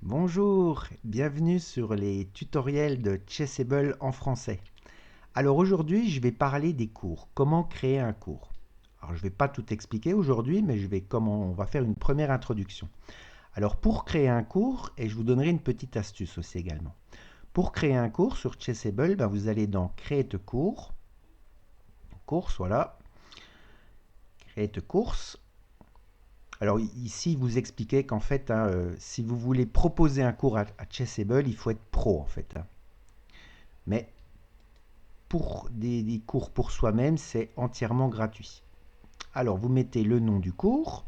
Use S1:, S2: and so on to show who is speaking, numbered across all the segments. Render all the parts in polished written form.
S1: Bonjour, bienvenue sur les tutoriels de Chessable en français. Alors aujourd'hui, je vais parler des cours. Comment créer un cours? Alors je ne vais pas tout expliquer aujourd'hui, mais on va faire une première introduction. Alors pour créer un cours, et je vous donnerai une petite astuce aussi également. Pour créer un cours sur Chessable, vous allez dans Create cours, course, voilà, Create course. Alors ici, vous expliquez qu'en fait, si vous voulez proposer un cours à Chessable, il faut être pro en fait. Mais pour des cours pour soi-même, c'est entièrement gratuit. Alors, vous mettez le nom du cours.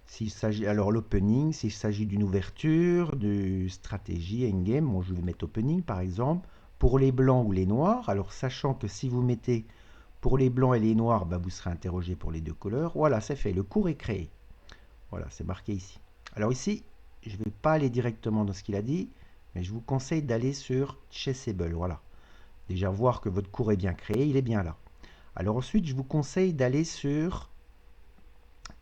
S1: S'il s'agit, alors l'opening, s'il s'agit d'une ouverture, de stratégie, endgame, bon, je vais mettre opening par exemple. Pour les blancs ou les noirs, alors sachant que si vous mettez pour les blancs et les noirs, vous serez interrogé pour les deux couleurs. Voilà, c'est fait, le cours est créé. Voilà, c'est marqué ici. Alors ici, je ne vais pas aller directement dans ce qu'il a dit, mais je vous conseille d'aller sur Chessable, voilà. Déjà voir que votre cours est bien créé, il est bien là. Alors ensuite, je vous conseille d'aller sur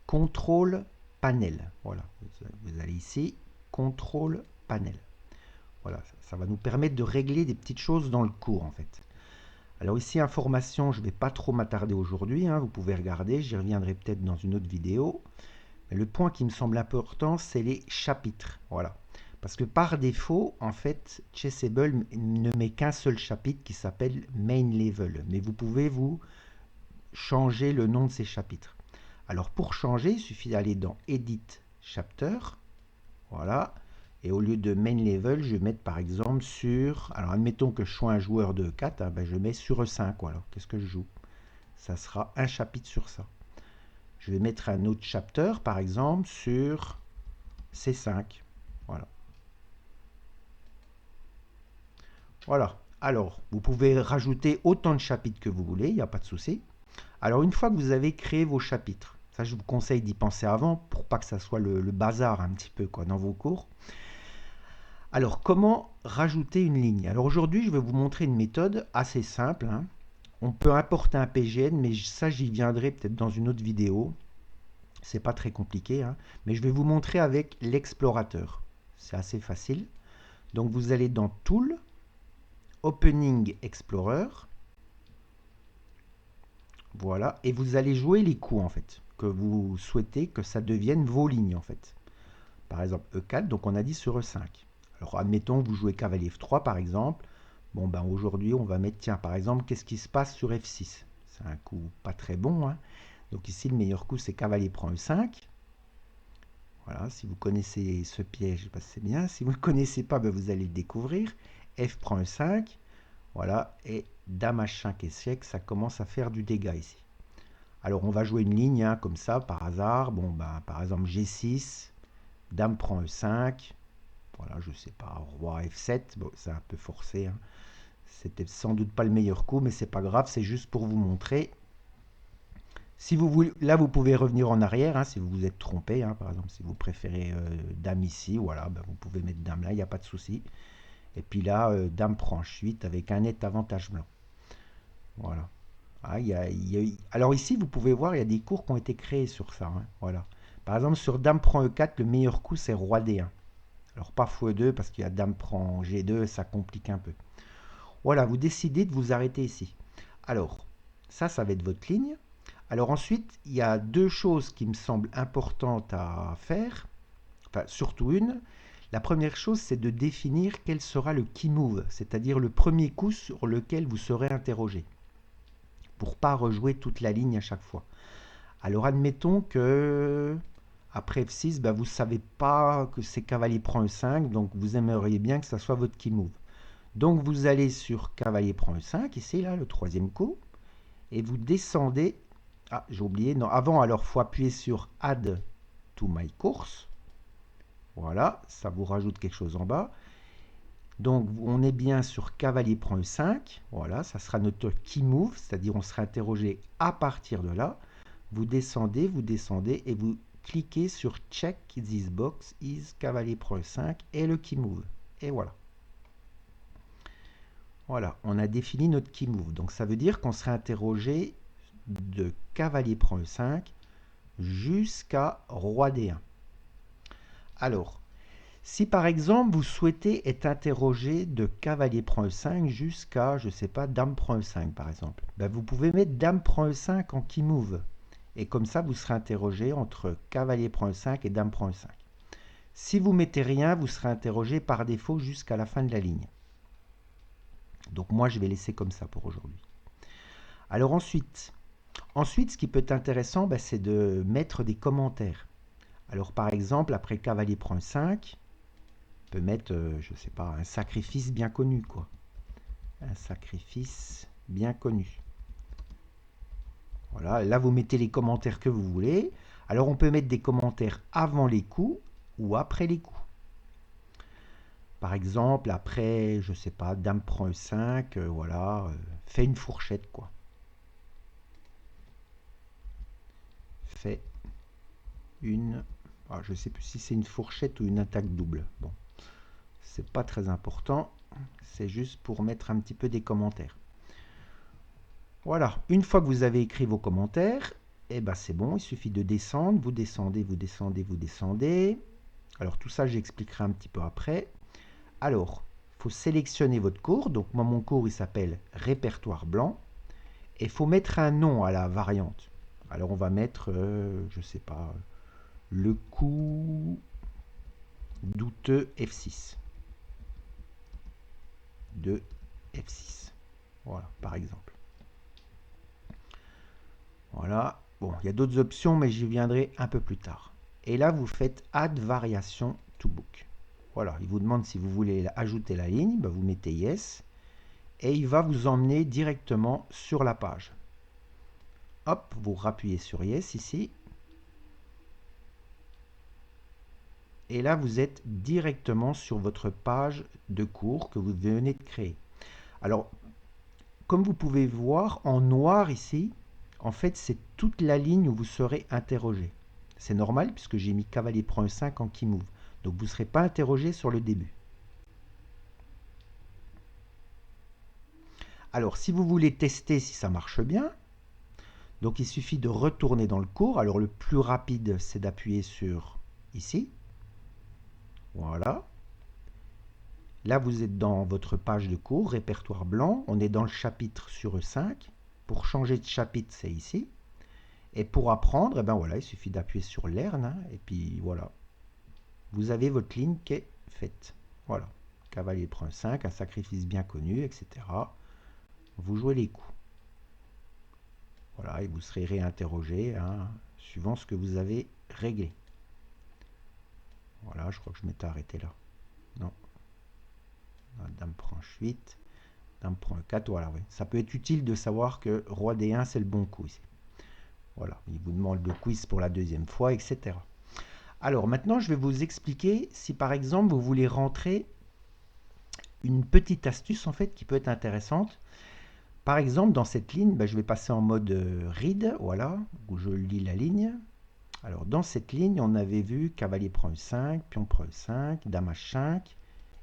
S1: Contrôle Panel. Voilà, vous allez ici, Contrôle Panel. Voilà, ça va nous permettre de régler des petites choses dans le cours en fait. Alors ici, information, je ne vais pas trop m'attarder aujourd'hui, vous pouvez regarder, j'y reviendrai peut-être dans une autre vidéo. Mais le point qui me semble important, c'est les chapitres. Voilà. Parce que par défaut, en fait, Chessable ne met qu'un seul chapitre qui s'appelle Main Level. Mais vous pouvez vous changer le nom de ces chapitres. Alors pour changer, il suffit d'aller dans Edit Chapter. Voilà. Et au lieu de Main Level, je vais mettre par exemple sur... Alors admettons que je sois un joueur de E4, je mets sur E5. Voilà. Qu'est-ce que je joue? Ça sera un chapitre sur ça. Je vais mettre un autre chapter, par exemple, sur C5. Voilà. Voilà. Alors, vous pouvez rajouter autant de chapitres que vous voulez, il n'y a pas de souci. Alors, une fois que vous avez créé vos chapitres, ça je vous conseille d'y penser avant pour pas que ça soit le bazar un petit peu dans vos cours. Alors, comment rajouter une ligne? Alors aujourd'hui, je vais vous montrer une méthode assez simple. On peut importer un PGN, mais ça j'y viendrai peut-être dans une autre vidéo. C'est pas très compliqué, mais je vais vous montrer avec l'explorateur. C'est assez facile. Donc vous allez dans Tool, Opening Explorer, voilà, et vous allez jouer les coups en fait, que vous souhaitez que ça devienne vos lignes en fait. Par exemple E4, donc on a dit sur E5. Alors admettons que vous jouez cavalier F3 par exemple. Bon aujourd'hui on va mettre, tiens par exemple, qu'est-ce qui se passe sur F6? C'est un coup pas très bon. Donc ici le meilleur coup c'est cavalier prend E5. Voilà, si vous connaissez ce piège, c'est bien. Si vous ne le connaissez pas, vous allez le découvrir. F prend E5. Voilà, et dame H5 échec, ça commence à faire du dégât ici. Alors on va jouer une ligne comme ça, par hasard. Bon, par exemple G6, dame prend E5. Voilà, je sais pas, roi F7. Bon, c'est un peu forcé. C'était sans doute pas le meilleur coup, mais c'est pas grave, c'est juste pour vous montrer. Si vous voulez, là vous pouvez revenir en arrière, si vous vous êtes trompé. Par exemple, si vous préférez dame ici, voilà, vous pouvez mettre dame là, il n'y a pas de souci. Et puis là, dame prend 8 avec un net avantage blanc. Voilà. Alors ici, vous pouvez voir, il y a des cours qui ont été créés sur ça. Voilà. Par exemple, sur dame prend E4, le meilleur coup, c'est roi D1. Alors pas fou2, parce qu'il y a dame prend G2, ça complique un peu. Voilà, vous décidez de vous arrêter ici. Alors, ça va être votre ligne. Alors ensuite, il y a deux choses qui me semblent importantes à faire. Enfin, surtout une. La première chose, c'est de définir quel sera le key move, c'est-à-dire le premier coup sur lequel vous serez interrogé, pour pas rejouer toute la ligne à chaque fois. Alors admettons que après F6, vous ne savez pas que c'est cavalier prend E5, donc vous aimeriez bien que ça soit votre key move. Donc vous allez sur cavalier prend E5, ici là, le troisième coup, et vous descendez. Ah, j'ai oublié, non, avant, alors il faut appuyer sur Add to my course. Voilà, ça vous rajoute quelque chose en bas. Donc on est bien sur cavalier prend E5, voilà, ça sera notre key move, c'est-à-dire on sera interrogé à partir de là. Vous descendez et vous cliquez sur check this box is cavalier prend E5 et le key move. Et voilà. Voilà, on a défini notre key move. Donc ça veut dire qu'on serait interrogé de cavalier prend E5 jusqu'à roi D1. Alors, Si par exemple vous souhaitez être interrogé de cavalier prend e5 jusqu'à, je sais pas, dame prend e5 par exemple, ben vous pouvez mettre dame prend e5 en key move. Et comme ça, vous serez interrogé entre cavalier prend e5 et dame prend e5. Si vous mettez rien, vous serez interrogé par défaut jusqu'à la fin de la ligne. Donc moi, je vais laisser comme ça pour aujourd'hui. Alors ensuite, ce qui peut être intéressant, ben, c'est de mettre des commentaires. Alors par exemple, après cavalier prend e5, on peut mettre, je ne sais pas, un sacrifice bien connu, quoi. Un sacrifice bien connu. Voilà, là vous mettez les commentaires que vous voulez. Alors on peut mettre des commentaires avant les coups ou après les coups. Par exemple, après, je sais pas, dame prend e5, voilà, fait une fourchette, quoi. Fait une... Ah, je sais plus si c'est une fourchette ou une attaque double. Bon, c'est pas très important. C'est juste pour mettre un petit peu des commentaires. Voilà, une fois que vous avez écrit vos commentaires, eh ben c'est bon, il suffit de descendre. Vous descendez, vous descendez, vous descendez. Alors tout ça, j'expliquerai un petit peu après. Alors, il faut sélectionner votre cours. Donc moi, mon cours, il s'appelle répertoire blanc. Et il faut mettre un nom à la variante. Alors on va mettre, je sais pas, le coup douteux F6. De F6. Voilà, par exemple. Voilà. Bon, il y a d'autres options, mais j'y viendrai un peu plus tard. Et là, vous faites Add Variation to Book. Voilà, il vous demande si vous voulez ajouter la ligne. Ben, vous mettez Yes. Et il va vous emmener directement sur la page. Hop, vous rappuyez sur Yes ici. Et là, vous êtes directement sur votre page de cours que vous venez de créer. Alors, comme vous pouvez voir, en noir ici, en fait, c'est toute la ligne où vous serez interrogé. C'est normal puisque j'ai mis cavalier prend e5 en key move. Donc vous ne serez pas interrogé sur le début. Alors, si vous voulez tester si ça marche bien, donc il suffit de retourner dans le cours. Alors le plus rapide, c'est d'appuyer sur ici. Voilà. Là, vous êtes dans votre page de cours, répertoire blanc. On est dans le chapitre sur E5. Pour changer de chapitre, c'est ici. Et pour apprendre, eh ben voilà, il suffit d'appuyer sur Learn. Hein, et puis voilà. Vous avez votre ligne qui est faite. Voilà. Cavalier prend 5, un sacrifice bien connu, etc. Vous jouez les coups. Voilà, et vous serez réinterrogé hein, suivant ce que vous avez réglé. Voilà, je crois que je m'étais arrêté là. Non. Dame prend 8. Dame prend 4. Voilà, oui. Ça peut être utile de savoir que roi D1, c'est le bon coup ici. Voilà, il vous demande le quiz pour la deuxième fois, etc. Alors maintenant, je vais vous expliquer si par exemple vous voulez rentrer une petite astuce en fait qui peut être intéressante. Par exemple, dans cette ligne, je vais passer en mode read, voilà, où je lis la ligne. Alors dans cette ligne, on avait vu cavalier prend e5, pion prend e5, dame h5,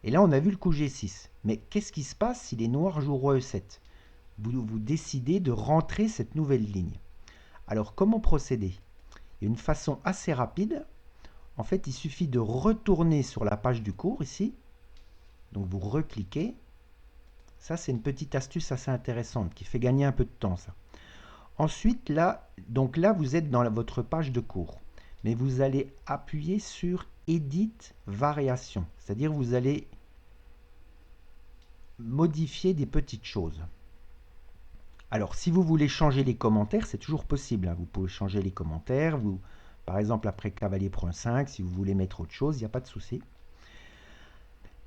S1: et là on a vu le coup g6. Mais qu'est-ce qui se passe si les noirs jouent roi e7? Vous décidez de rentrer cette nouvelle ligne. Alors comment procéder? Il y a une façon assez rapide. En fait, il suffit de retourner sur la page du cours ici. Donc vous recliquez. Ça, c'est une petite astuce assez intéressante qui fait gagner un peu de temps, ça. Ensuite, là, donc là, vous êtes dans votre page de cours. Mais vous allez appuyer sur Edit Variation. C'est-à-dire vous allez modifier des petites choses. Alors, si vous voulez changer les commentaires, c'est toujours possible. Hein. Vous pouvez changer les commentaires. Par exemple, après cavalier prend 5, si vous voulez mettre autre chose, il n'y a pas de souci.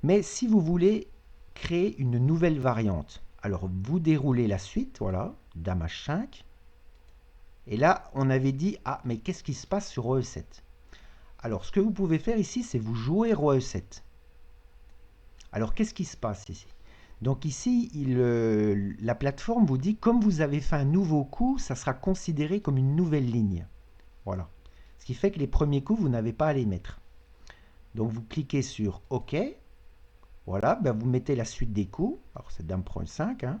S1: Mais si vous voulez créer une nouvelle variante, alors vous déroulez la suite, voilà, dame h5. Et là, on avait dit, ah, mais qu'est-ce qui se passe sur roi e7? Alors, ce que vous pouvez faire ici, c'est vous jouer roi e7. Alors, qu'est-ce qui se passe ici? Donc ici, la plateforme vous dit, comme vous avez fait un nouveau coup, ça sera considéré comme une nouvelle ligne. Voilà. Ce qui fait que les premiers coups, vous n'avez pas à les mettre. Donc vous cliquez sur OK. Voilà, vous mettez la suite des coups. Alors c'est dame prend 5, hein.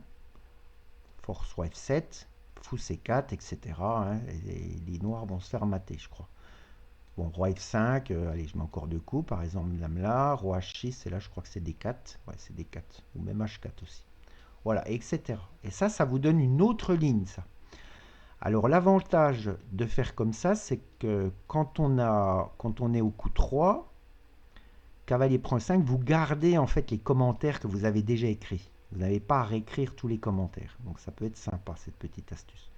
S1: Force roi f7, fou c4, etc. Hein. Les noirs vont se faire mater, je crois. Bon, roi F5, allez, je mets encore deux coups, par exemple, dame là, roi H6, et là, je crois que c'est D4. Ouais, c'est D4, ou même H4 aussi. Voilà, etc. Et ça vous donne une autre ligne, ça. Alors, l'avantage de faire comme ça, c'est que quand on est au coup 3, cavalier prend 5, vous gardez en fait les commentaires que vous avez déjà écrits. Vous n'avez pas à réécrire tous les commentaires. Donc, ça peut être sympa, cette petite astuce.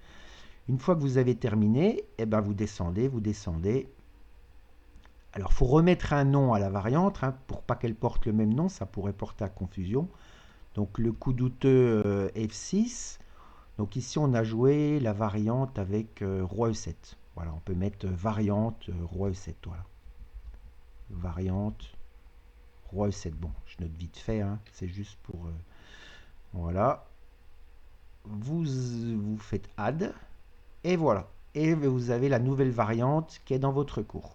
S1: Une fois que vous avez terminé, eh ben, vous descendez, vous descendez. Alors, il faut remettre un nom à la variante, hein, pour pas qu'elle porte le même nom, ça pourrait porter à confusion. Donc, le coup douteux F6. Donc, ici, on a joué la variante avec roi E7. Voilà, on peut mettre variante roi E7. Voilà. Variante roi E7. Bon, je note vite fait, hein, c'est juste pour... voilà. Vous faites add. Et voilà. Et vous avez la nouvelle variante qui est dans votre cours.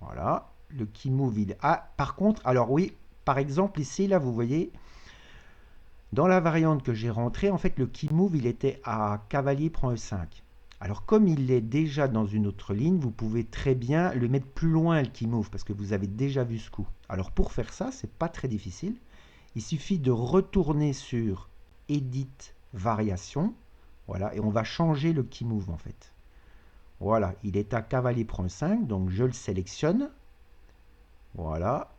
S1: Voilà, le key move. Ah, par contre, alors oui, par exemple ici, là, vous voyez, dans la variante que j'ai rentrée, en fait, le key move, il était à cavalier prend E5. Alors, comme il est déjà dans une autre ligne, vous pouvez très bien le mettre plus loin, le key move, parce que vous avez déjà vu ce coup. Alors, pour faire ça, c'est pas très difficile. Il suffit de retourner sur Edit Variation. Voilà, et on va changer le key move, en fait. Voilà, il est à cavalier prend 5, donc je le sélectionne. Voilà,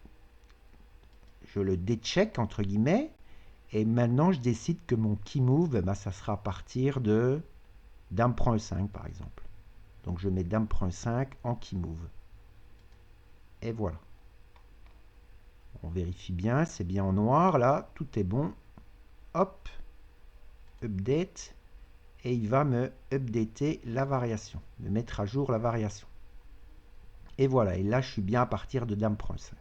S1: je le décheck entre guillemets, et maintenant je décide que mon key move, ben, ça sera à partir de dame prend E5 par exemple. Donc je mets dame prend E5 en key move. Et voilà. On vérifie bien, c'est bien en noir là, tout est bon. Hop, update, et il va me updater la variation, me mettre à jour la variation. Et voilà, et là je suis bien à partir de dame prend E5.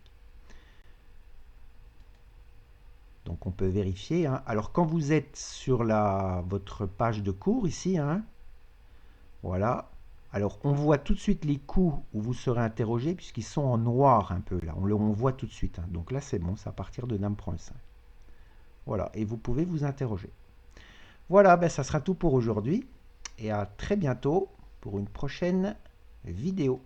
S1: Donc on peut vérifier, hein. Alors quand vous êtes sur votre page de cours ici, hein, voilà, alors on voit tout de suite les coups où vous serez interrogé puisqu'ils sont en noir un peu là, on voit tout de suite, hein. Donc là c'est bon, c'est à partir de dame prend 5. Voilà, et vous pouvez vous interroger. Voilà, ben, ça sera tout pour aujourd'hui et à très bientôt pour une prochaine vidéo.